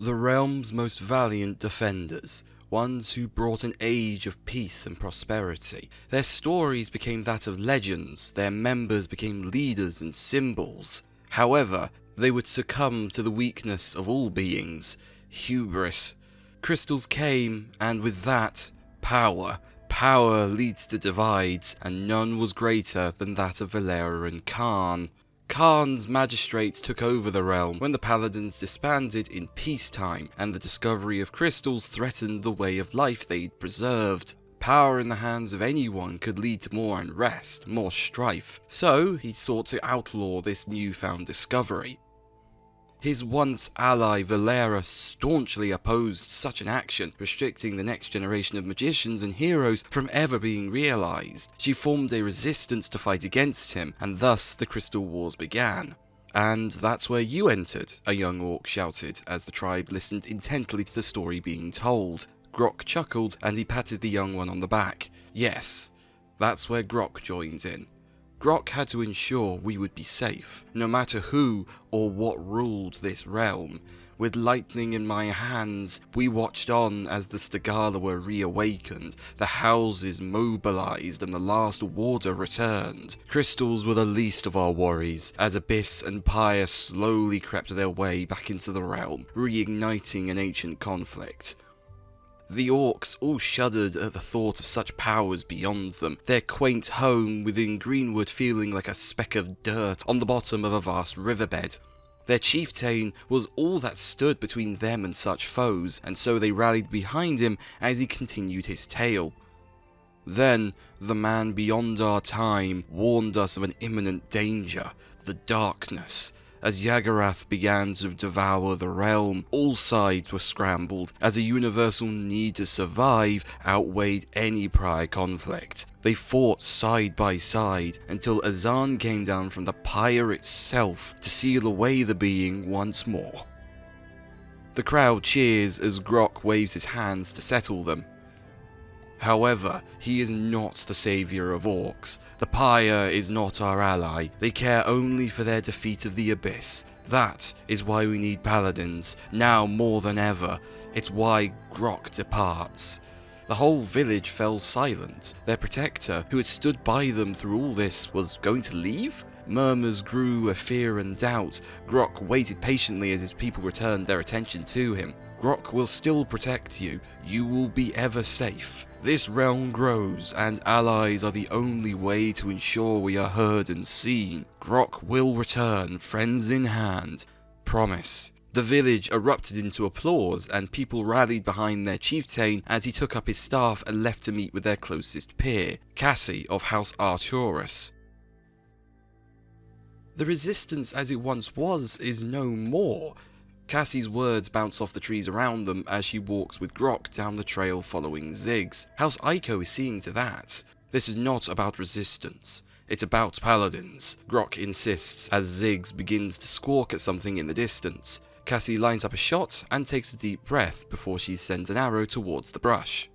The realm's most valiant defenders, ones who brought an age of peace and prosperity. Their stories became that of legends, their members became leaders and symbols. However, they would succumb to the weakness of all beings, hubris. Crystals came, and with that, power. Power leads to divides, and none was greater than that of Valerian Khan. Khan's magistrates took over the realm when the Paladins disbanded in peacetime, and the discovery of crystals threatened the way of life they'd preserved. Power in the hands of anyone could lead to more unrest, more strife, so he sought to outlaw this newfound discovery. His once ally Valera staunchly opposed such an action, restricting the next generation of magicians and heroes from ever being realized. She formed a resistance to fight against him, and thus the Crystal Wars began. "And that's where you entered," a young orc shouted as the tribe listened intently to the story being told. Grok chuckled and he patted the young one on the back. "Yes, that's where Grok joined in. Grok had to ensure we would be safe, no matter who or what ruled this realm. With lightning in my hands, we watched on as the Stegala were reawakened, the houses mobilized, and the last warder returned. Crystals were the least of our worries, as Abyss and Pyre slowly crept their way back into the realm, reigniting an ancient conflict." The orcs all shuddered at the thought of such powers beyond them, their quaint home within Greenwood feeling like a speck of dirt on the bottom of a vast riverbed. Their chieftain was all that stood between them and such foes, and so they rallied behind him as he continued his tale. "Then, the man beyond our time warned us of an imminent danger, the darkness. As Yagarath began to devour the realm, all sides were scrambled, as a universal need to survive outweighed any prior conflict. They fought side by side, until Azan came down from the pyre itself to seal away the being once more." The crowd cheers as Grok waves his hands to settle them. "However, he is not the saviour of orcs. The Pyre is not our ally. They care only for their defeat of the Abyss. That is why we need Paladins, now more than ever. It's why Grok departs." The whole village fell silent. Their protector, who had stood by them through all this, was going to leave? Murmurs grew of fear and doubt. Grok waited patiently as his people returned their attention to him. "Grok will still protect you. You will be ever safe. This realm grows, and allies are the only way to ensure we are heard and seen. Grok will return, friends in hand. Promise." The village erupted into applause, and people rallied behind their chieftain as he took up his staff and left to meet with their closest peer, Cassie of House Arturus. "The resistance as it once was is no more." Cassie's words bounce off the trees around them as she walks with Grok down the trail following Ziggs. House Aiko is seeing to that. "This is not about resistance. It's about paladins," Grok insists as Ziggs begins to squawk at something in the distance. Cassie lines up a shot and takes a deep breath before she sends an arrow towards the brush.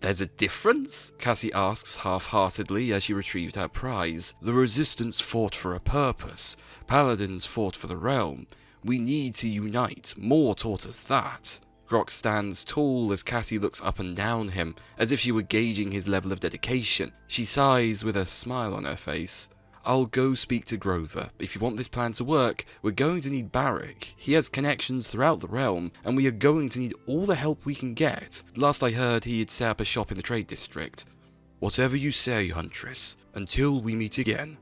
"There's a difference?" Cassie asks half-heartedly as she retrieved her prize. "The resistance fought for a purpose. Paladins fought for the realm. We need to unite. Moore taught us that." Grok stands tall as Cassie looks up and down him, as if she were gauging his level of dedication. She sighs with a smile on her face. "I'll go speak to Grover. If you want this plan to work, we're going to need Barrick. He has connections throughout the realm, and we are going to need all the help we can get. Last I heard, he had set up a shop in the trade district." "Whatever you say, Huntress. Until we meet again."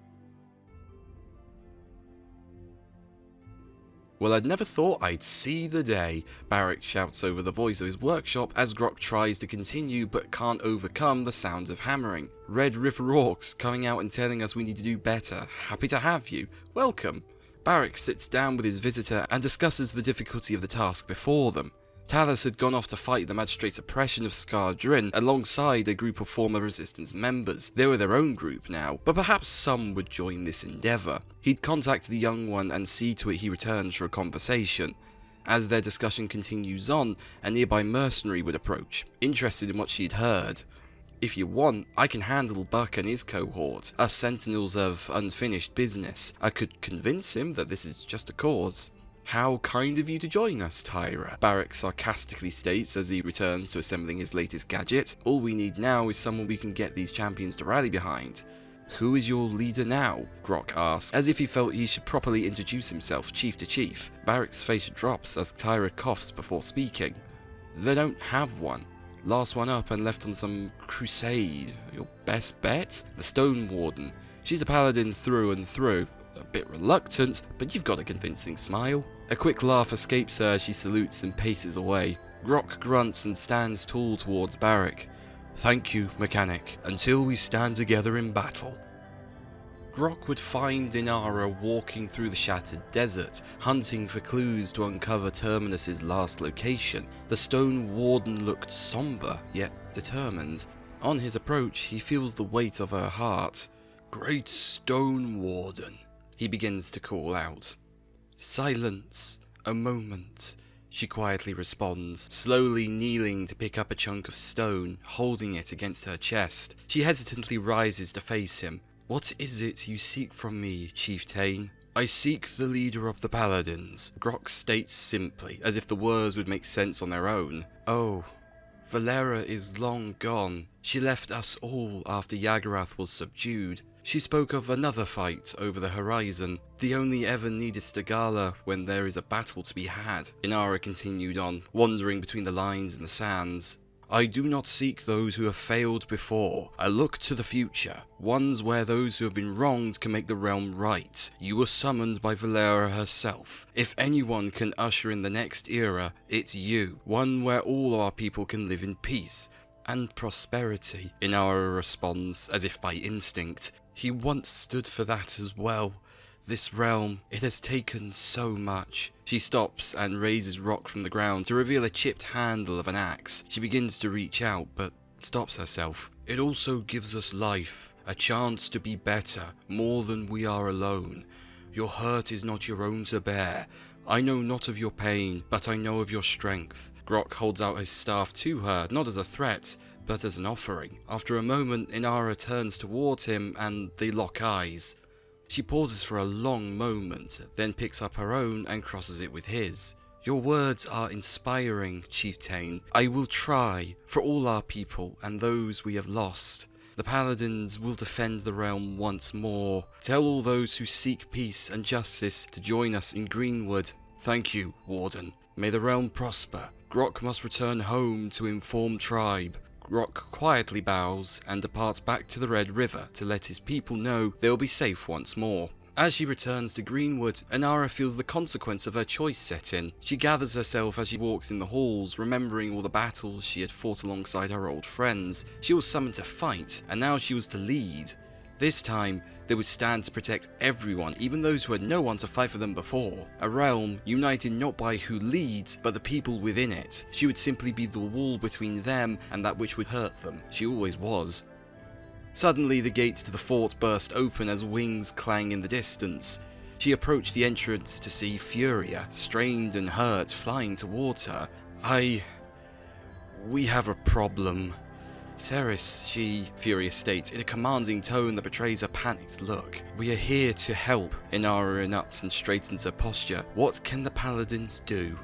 "Well, I'd never thought I'd see the day," Barrick shouts over the voice of his workshop as Grok tries to continue but can't overcome the sounds of hammering. "Red River Orcs coming out and telling us we need to do better. Happy to have you. Welcome." Barrick sits down with his visitor and discusses the difficulty of the task before them. Talos had gone off to fight the magistrate's oppression of Skardrin alongside a group of former resistance members. They were their own group now, but perhaps some would join this endeavour. He'd contact the young one and see to it he returns for a conversation. As their discussion continues on, a nearby mercenary would approach, interested in what she'd heard. "If you want, I can handle Buck and his cohort. Us sentinels of unfinished business. I could convince him that this is just a cause." How kind of you to join us, Tyra, Barrack sarcastically states as he returns to assembling his latest gadget. All we need now is someone we can get these champions to rally behind. Who is your leader now? Grok asks, as if he felt he should properly introduce himself chief to chief. Barrack's face drops as Tyra coughs before speaking. They don't have one. Last one up and left on some crusade. Your best bet? The Stone Warden. She's a paladin through and through. A bit reluctant, but you've got a convincing smile. A quick laugh escapes her as she salutes and paces away. Grok grunts and stands tall towards Barrack. Thank you, mechanic, until we stand together in battle. Grok would find Inara walking through the shattered desert, hunting for clues to uncover Terminus's last location. The Stone Warden looked somber, yet determined. On his approach, he feels the weight of her heart. Great Stone Warden, he begins to call out. Silence. A moment. She quietly responds, slowly kneeling to pick up a chunk of stone, holding it against her chest. She hesitantly rises to face him. What is it you seek from me, Chieftain? I seek the leader of the Paladins, Grok states simply, as if the words would make sense on their own. Oh, Valera is long gone. She left us all after Yagarath was subdued. She spoke of another fight over the horizon, the only ever needed Stegala when there is a battle to be had. Inara continued on, wandering between the lines and the sands. I do not seek those who have failed before. I look to the future, ones where those who have been wronged can make the realm right. You were summoned by Valera herself. If anyone can usher in the next era, it's you. One where all our people can live in peace and prosperity. Inara responds, as if by instinct. He once stood for that as well. This realm, it has taken so much. She stops and raises rock from the ground to reveal a chipped handle of an axe. She begins to reach out, but stops herself. It also gives us life, a chance to be better, more than we are alone. Your hurt is not your own to bear. I know not of your pain, but I know of your strength. Grok holds out his staff to her, not as a threat, but as an offering. After a moment, Inara turns towards him and they lock eyes. She pauses for a long moment, then picks up her own and crosses it with his. Your words are inspiring, Chieftain. I will try, for all our people and those we have lost. The Paladins will defend the realm once more. Tell all those who seek peace and justice to join us in Greenwood. Thank you, Warden. May the realm prosper. Grok must return home to inform tribe. Grok quietly bows and departs back to the Red River to let his people know they will be safe once more. As she returns to Greenwood, Inara feels the consequence of her choice set in. She gathers herself as she walks in the halls, remembering all the battles she had fought alongside her old friends. She was summoned to fight, and now she was to lead. This time, they would stand to protect everyone, even those who had no one to fight for them before. A realm united not by who leads, but the people within it. She would simply be the wall between them and that which would hurt them. She always was. Suddenly, the gates to the fort burst open as wings clang in the distance. She approached the entrance to see Furia, strained and hurt, flying towards her. We have a problem. Ceres, Furia states, in a commanding tone that betrays a panicked look. We are here to help. Inara erupts and straightens her posture. What can the Paladins do?